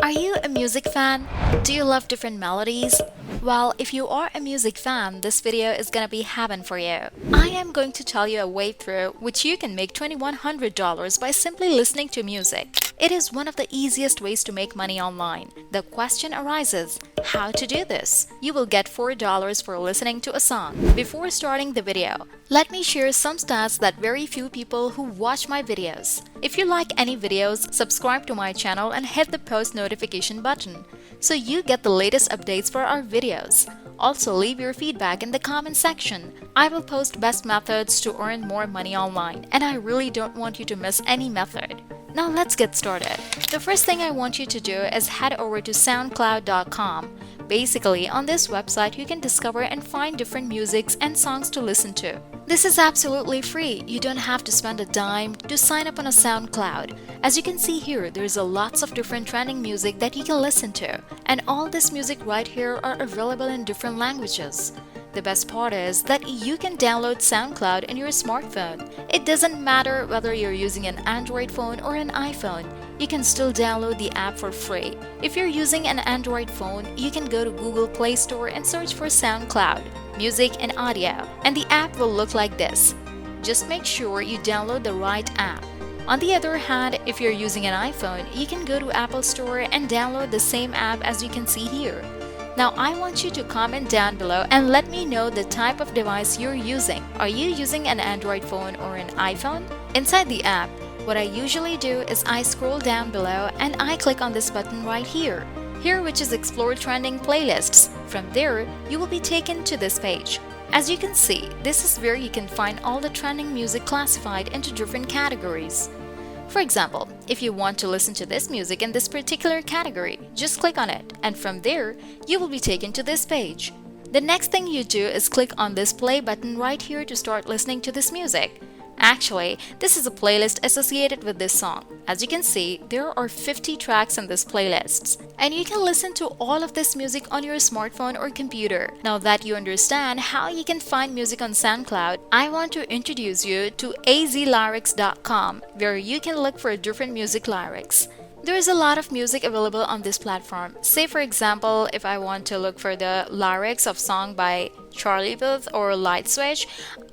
Are you a music fan? Do you love different melodies? Well, if you are a music fan, this video is gonna be heaven for you. I am going to tell you a way through which you can make $2,100 by simply listening to music. It is one of the easiest ways to make money online. The question arises, how to do this? You will get $4 for listening to a song. Before starting the video, let me share some stats that very few people who watch my videos. If you like any videos, subscribe to my channel and hit the post notification button so you get the latest updates for our videos. Also, leave your feedback in the comment section. I will post best methods to earn more money online, and I really don't want you to miss any method. Now let's get started. The first thing I want you to do is head over to soundcloud.com. Basically, on this website, you can discover and find different musics and songs to listen to. This is absolutely free. You don't have to spend a dime to sign up on a SoundCloud. As you can see here, there's a lots of different trending music that you can listen to. And all this music right here are available in different languages. The best part is that you can download SoundCloud in your smartphone. It doesn't matter whether you're using an Android phone or an iPhone. You can still download the app for free. If you're using an Android phone, you can go to Google Play Store and search for SoundCloud, music and audio, and the app will look like this. Just make sure you download the right app. On the other hand, if you're using an iPhone, you can go to Apple Store and download the same app as you can see here. Now I want you to comment down below and let me know the type of device you're using. Are you using an Android phone or an iPhone? Inside the app, what I usually do is I scroll down below and I click on this button right here. Here, which is Explore Trending Playlists. From there, you will be taken to this page. As you can see, this is where you can find all the trending music classified into different categories. For example, if you want to listen to this music in this particular category, just click on it, and from there, you will be taken to this page. The next thing you do is click on this play button right here to start listening to this music. Actually, this is a playlist associated with this song. As you can see, there are 50 tracks in this playlist, and you can listen to all of this music on your smartphone or computer. Now that you understand how you can find music on SoundCloud, I want to introduce you to azlyrics.com, where you can look for different music lyrics. There is a lot of music available on this platform. Say for example, if I want to look for the lyrics of song by Charlie Puth or Light Switch,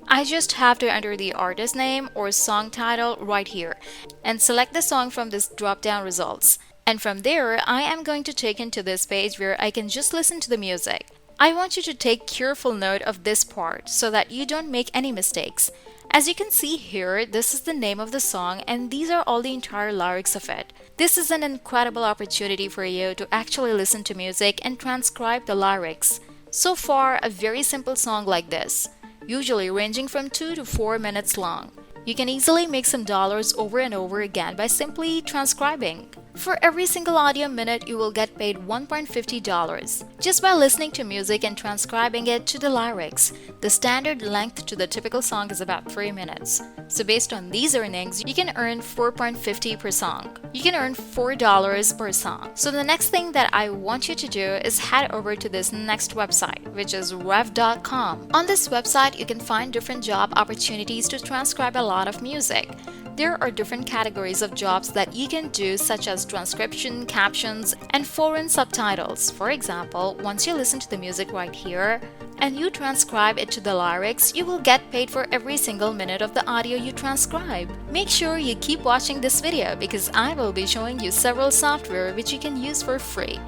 I just have to enter the artist name or song title right here and select the song from this drop-down results. And from there, I am going to take into this page where I can just listen to the music. I want you to take careful note of this part so that you don't make any mistakes. As you can see here, this is the name of the song and these are all the entire lyrics of it. This is an incredible opportunity for you to actually listen to music and transcribe the lyrics. So far, a very simple song like this, usually ranging from 2 to 4 minutes long. You can easily make some dollars over and over again by simply transcribing. For every single audio minute, you will get paid $1.50 just by listening to music and transcribing it to the lyrics. The standard length to the typical song is about 3 minutes. So based on these earnings, you can earn $4.50 per song. You can earn $4 per song. So the next thing that I want you to do is head over to this next website, which is rev.com. On this website, you can find different job opportunities to transcribe a lot of music. There are different categories of jobs that you can do, such as transcription, captions, and foreign subtitles. For example, once you listen to the music right here and you transcribe it to the lyrics, you will get paid for every single minute of the audio you transcribe. Make sure you keep watching this video because I will be showing you several software which you can use for free.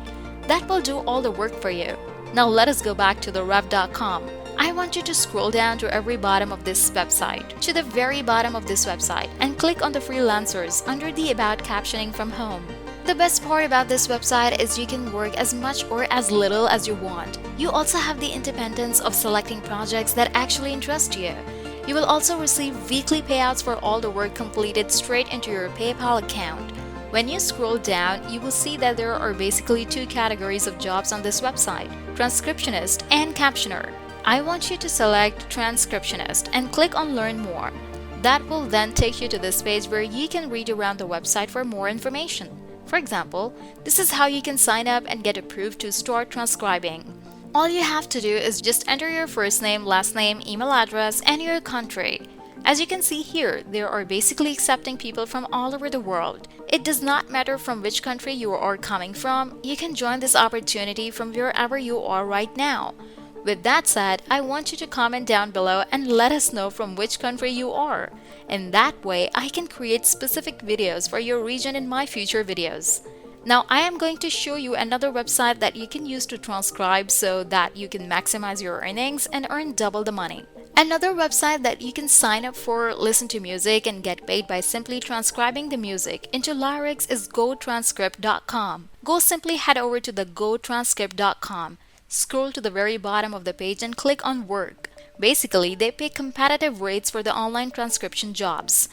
That will do all the work for you. Now let us go back to the rev.com. I want you to scroll down to every bottom of this website, to the very bottom of this website, and click on the freelancers under the About Captioning from Home. The best part about this website is you can work as much or as little as you want. You also have the independence of selecting projects that actually interest you. You will also receive weekly payouts for all the work completed straight into your PayPal account. When you scroll down, you will see that there are basically 2 categories of jobs on this website, transcriptionist and captioner. I want you to select transcriptionist and click on learn more. That will then take you to this page where you can read around the website for more information. For example, this is how you can sign up and get approved to start transcribing. All you have to do is just enter your first name, last name, email address, and your country. As you can see here, they are basically accepting people from all over the world. It does not matter from which country you are coming from, you can join this opportunity from wherever you are right now. With that said, I want you to comment down below and let us know from which country you are. In that way, I can create specific videos for your region in my future videos. Now, I am going to show you another website that you can use to transcribe so that you can maximize your earnings and earn double the money. Another website that you can sign up for, listen to music, and get paid by simply transcribing the music into lyrics is gotranscript.com. Go simply head over to the gotranscript.com. Scroll to the very bottom of the page and click on Work. Basically, they pay competitive rates for the online transcription jobs.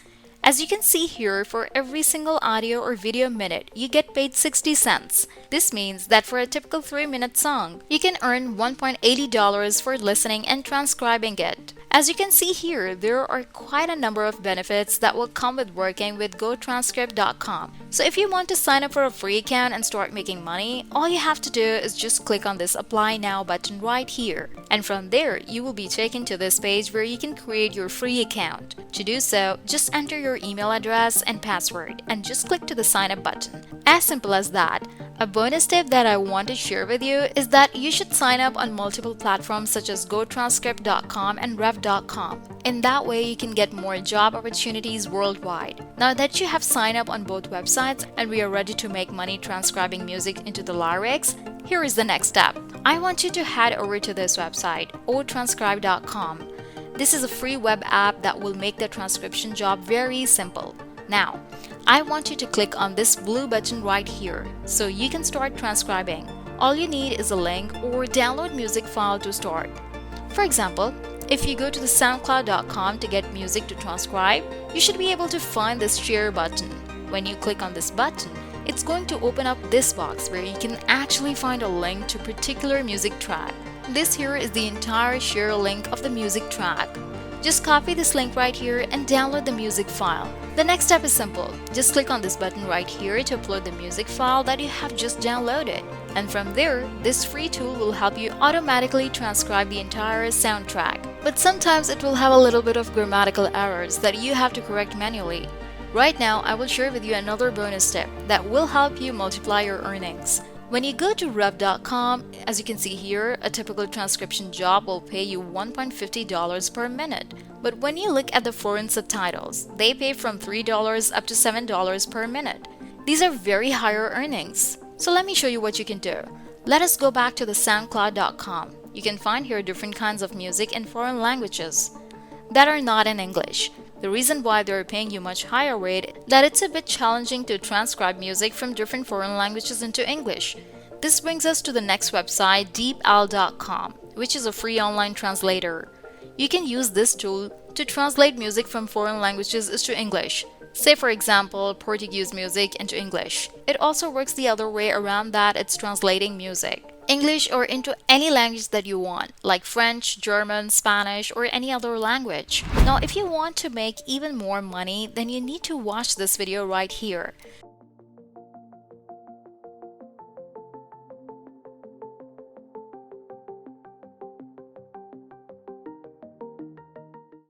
As you can see here, for every single audio or video minute, you get paid 60 cents. This means that for a typical 3-minute song, you can earn $1.80 for listening and transcribing it. As you can see here, there are quite a number of benefits that will come with working with gotranscript.com. So if you want to sign up for a free account and start making money, all you have to do is just click on this Apply Now button right here. And from there, you will be taken to this page where you can create your free account. To do so, just enter your email address and password and just click to the sign up button. As simple as that. A bonus tip that I want to share with you is that you should sign up on multiple platforms such as gotranscript.com and rev.com. In that way, you can get more job opportunities worldwide. Now that you have signed up on both websites and we are ready to make money transcribing music into the lyrics, here is the next step. I want you to head over to this website, otranscribe.com. This is a free web app that will make the transcription job very simple. Now, I want you to click on this blue button right here so you can start transcribing. All you need is a link or download music file to start. For example, if you go to the soundcloud.com to get music to transcribe, you should be able to find this share button. When you click on this button, it's going to open up this box where you can actually find a link to a particular music track. This here is the entire share link of the music track. Just copy this link right here and download the music file. The next step is simple. Just click on this button right here to upload the music file that you have just downloaded. And from there, this free tool will help you automatically transcribe the entire soundtrack. But sometimes it will have a little bit of grammatical errors that you have to correct manually. Right now, I will share with you another bonus tip that will help you multiply your earnings. When you go to rev.com, as you can see here, a typical transcription job will pay you $1.50 per minute. But when you look at the foreign subtitles, they pay from $3 up to $7 per minute. These are very higher earnings. So let me show you what you can do. Let us go back to the soundcloud.com. You can find here different kinds of music in foreign languages that are not in English. The reason why they're paying you much higher rate that it's a bit challenging to transcribe music from different foreign languages into English. This brings us to the next website, deepl.com, which is a free online translator. You can use this tool to translate music from foreign languages into English. Say for example, Portuguese music into English. It also works the other way around, that it's translating music English or into any language that you want, like French, German, Spanish, or any other language. Now, if you want to make even more money, then you need to watch this video right here.